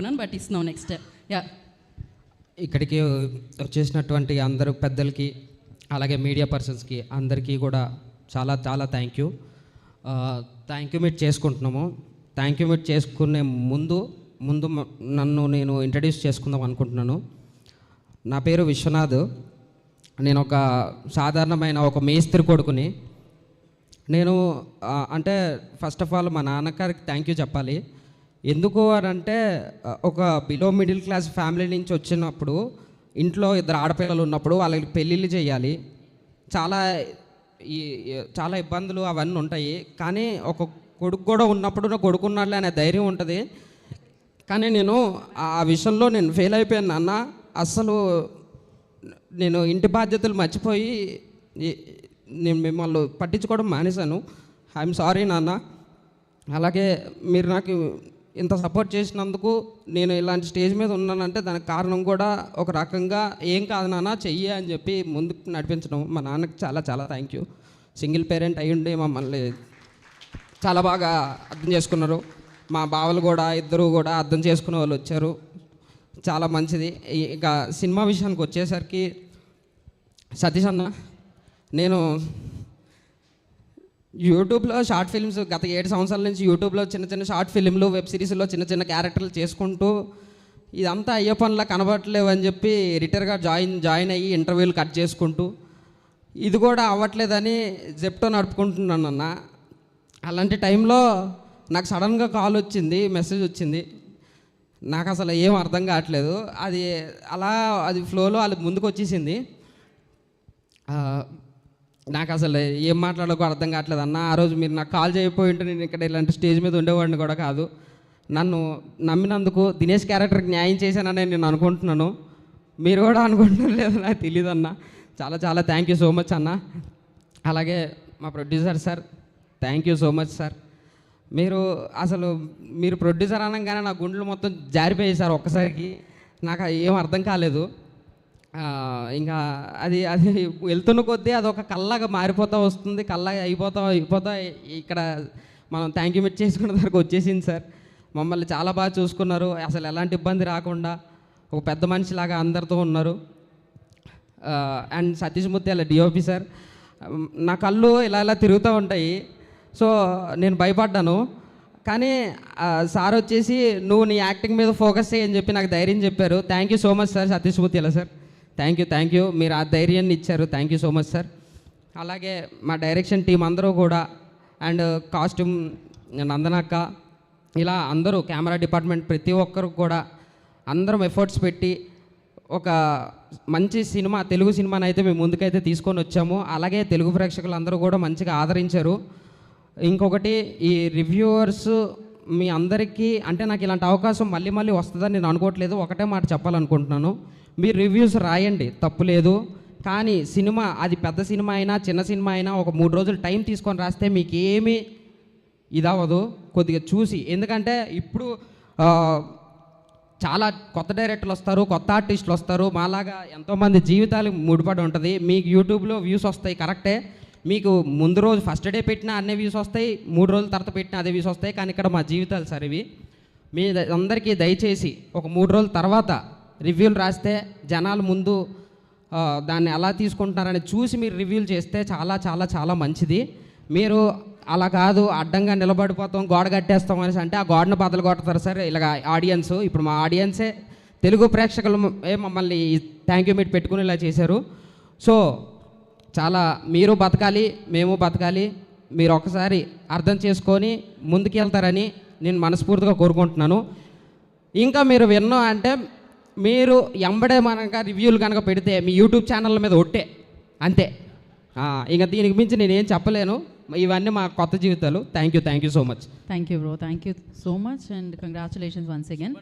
అనుకున్నాను, బట్ ఇస్తున్నావు next. Yeah, ఇక్కడికి వచ్చేసినటువంటి అందరూ పెద్దలకి అలాగే మీడియా పర్సన్స్కి అందరికీ కూడా చాలా చాలా థ్యాంక్ యూ మీట్ చేసుకుంటున్నాము. థ్యాంక్ యూ మీట్ చేసుకునే ముందు నన్ను నేను ఇంట్రడ్యూస్ చేసుకుందాం అనుకుంటున్నాను. నా పేరు విశ్వనాథ్. నేను ఒక సాధారణమైన ఒక మేస్త్రి కొడుకుని. నేను అంటే ఫస్ట్ ఆఫ్ ఆల్ మా నాన్నగారికి థ్యాంక్ యూ చెప్పాలి. ఎందుకు అని అంటే ఒక బిలో మిడిల్ క్లాస్ ఫ్యామిలీ నుంచి వచ్చినప్పుడు ఇంట్లో 2 ఆడపిల్లలు ఉన్నప్పుడు వాళ్ళకి పెళ్ళిళ్ళు చేయాలి, చాలా ఇబ్బందులు అవన్నీ ఉంటాయి. కానీ ఒక కొడుకు కూడా ఉన్నప్పుడు నా కొడుకున్నాడులే అనే ధైర్యం ఉంటుంది. కానీ నేను ఆ విషయంలో నేను ఫెయిల్ అయిపోయాను నాన్న. అస్సలు నేను ఇంటి బాధ్యతలు మర్చిపోయి నేను మిమ్మల్ని పట్టించుకోవడం మానేశాను. ఐఎమ్ సారీ నాన్న. అలాగే మీరు నాకు ఇంత సపోర్ట్ చేసినందుకు నేను ఇలాంటి స్టేజ్ మీద ఉన్నానంటే దానికి కారణం కూడా ఒక రకంగా ఏం కాదు నాన్న చెయ్యి అని చెప్పి ముందుకు నడిపించడం. మా నాన్నకి చాలా చాలా థ్యాంక్ యూ. సింగిల్ పేరెంట్ అయ్యుండి మమ్మల్ని చాలా బాగా అర్థం చేసుకున్నారు. మా బావలు కూడా ఇద్దరు కూడా అర్థం చేసుకునే వాళ్ళు వచ్చారు. చాలా మంచిది. ఇక సినిమా విషయానికి వచ్చేసరికి సతీష్ అన్న, నేను యూట్యూబ్లో షార్ట్ ఫిల్మ్స్ గత 7 సంవత్సరాల నుంచి యూట్యూబ్లో చిన్న చిన్న షార్ట్ ఫిల్మ్లు, వెబ్ సిరీస్లో చిన్న చిన్న క్యారెక్టర్లు చేసుకుంటూ ఇదంతా అయ్యే పనులా కనబడట్లేవు అని చెప్పి రిటైర్గా జాయిన్ అయ్యి ఇంటర్వ్యూలు కట్ చేసుకుంటూ ఇది కూడా అవ్వట్లేదని జెప్టో నడుపుకుంటున్నాను అన్న. అలాంటి టైంలో నాకు సడన్గా కాల్ వచ్చింది, మెసేజ్ వచ్చింది. నాకు అసలు ఏం అర్థం కావట్లేదు. అది ఫ్లోలో అది ముందుకు వచ్చేసింది. నాకు అసలు ఏం మాట్లాడకో అర్థం కావట్లేదు అన్న. ఆ రోజు మీరు నాకు కాల్ చేయకపోయి ఉంటే నేను ఇక్కడ ఇలాంటి స్టేజ్ మీద ఉండేవాడిని కూడా కాదు. నన్ను నమ్మినందుకు దినేష్ క్యారెక్టర్కి న్యాయం చేశానని నేను అనుకుంటున్నాను. మీరు కూడా అనుకుంటున్నారు లేదో నాకు తెలియదు అన్న. చాలా చాలా థ్యాంక్ యూ సో మచ్ అన్న. అలాగే మా producer sir, thank you so much sir. మీరు ప్రొడ్యూసర్ అనగానే నా గుండెలు మొత్తం జారిపోయాయి సార్ ఒక్కసారికి. నాకు ఏం అర్థం కాలేదు. ఇంకా అది వెళ్తున్న కొద్దీ అదొక కళ్ళగా మారిపోతూ వస్తుంది, కళ్ళగా అయిపోతా ఇక్కడ మనం థ్యాంక్ యూ మీట్ చేసుకున్న దగ్గరకు వచ్చేసింది సార్. మమ్మల్ని చాలా బాగా చూసుకున్నారు. అసలు ఎలాంటి ఇబ్బంది రాకుండా ఒక పెద్ద మనిషిలాగా అందరితో ఉన్నారు. అండ్ సతీష్ ముత్యాల డిఓపి సార్, నా కళ్ళు ఇలా తిరుగుతూ ఉంటాయి. సో నేను భయపడ్డాను. కానీ సార్ వచ్చేసి నువ్వు నీ యాక్టింగ్ మీద ఫోకస్ చేయని చెప్పి నాకు ధైర్యం చెప్పారు. Thank you so much sir Satish ముత్యాల సార్. Thank you. మీరు ఆ ధైర్యాన్ని ఇచ్చారు. Thank you so much sir. అలాగే మా డైరెక్షన్ టీం అందరూ కూడా, అండ్ కాస్ట్యూమ్ నందనక్క, ఇలా అందరూ కెమెరా డిపార్ట్మెంట్ ప్రతి ఒక్కరు కూడా అందరం ఎఫర్ట్స్ పెట్టి ఒక మంచి సినిమా, తెలుగు సినిమాని అయితే మేము ముందుకైతే తీసుకొని వచ్చాము. అలాగే తెలుగు ప్రేక్షకులు అందరూ కూడా మంచిగా ఆదరించారు. ఇంకొకటి, ఈ రివ్యూవర్స్ మీ అందరికీ అంటే నాకు ఇలాంటి అవకాశం మళ్ళీ వస్తుందని నేను అనుకోవట్లేదు. ఒకటే మాట చెప్పాలనుకుంటున్నాను, మీరు రివ్యూస్ రాయండి, తప్పు లేదు. కానీ సినిమా అది పెద్ద సినిమా అయినా చిన్న సినిమా అయినా ఒక 3 రోజులు టైం తీసుకొని రాస్తే మీకు ఏమీ ఇదవ్వదు. కొద్దిగా చూసి, ఎందుకంటే ఇప్పుడు చాలా కొత్త డైరెక్టర్లు వస్తారు, కొత్త ఆర్టిస్టులు వస్తారు. మాలాగా ఎంతోమంది జీవితాలు ముడిపడి ఉంటుంది. మీకు యూట్యూబ్లో వ్యూస్ వస్తాయి కరెక్టే, మీకు ముందు రోజు ఫస్ట్ డే పెట్టినా అన్ని వ్యూస్ వస్తాయి, 3 రోజుల తర్వాత పెట్టినా అదే వ్యూస్ వస్తాయి. కానీ ఇక్కడ మా జీవితాలు సార్ ఇవి. మీ అందరికీ దయచేసి ఒక 3 రోజుల తర్వాత రివ్యూలు రాస్తే జనాలు ముందు దాన్ని ఎలా తీసుకుంటున్నారని చూసి మీరు రివ్యూలు చేస్తే చాలా చాలా చాలా మంచిది. మీరు అలా కాదు అడ్డంగా నిలబడిపోతాం, గోడ కట్టేస్తాం అనేసి అంటే ఆ గోడను బద్దలు కొడతారు సార్ ఇలాగ ఆడియన్స్. ఇప్పుడు మా ఆడియన్సే తెలుగు ప్రేక్షకులు మమ్మల్ని థ్యాంక్ యూ మీట్ పెట్టుకుని ఇలా చేశారు. సో చాలా మీరు బతకాలి, మేము బతకాలి. మీరు ఒకసారి అర్థం చేసుకొని ముందుకు వెళ్తారని నేను మనస్ఫూర్తిగా కోరుకుంటున్నాను. ఇంకా మీరు విన్నా అంటే మీరు ఎంబడే మనక రివ్యూలు కనుక పెడితే మీ యూట్యూబ్ ఛానళ్ళ మీద ఒట్టే అంతే. ఇంకా దీనికి మించి నేనేం చెప్పలేను. ఇవన్నీ మా కొత్త జీవితాలు. Thank you so much. Thank you bro, thank you so much and congratulations once again.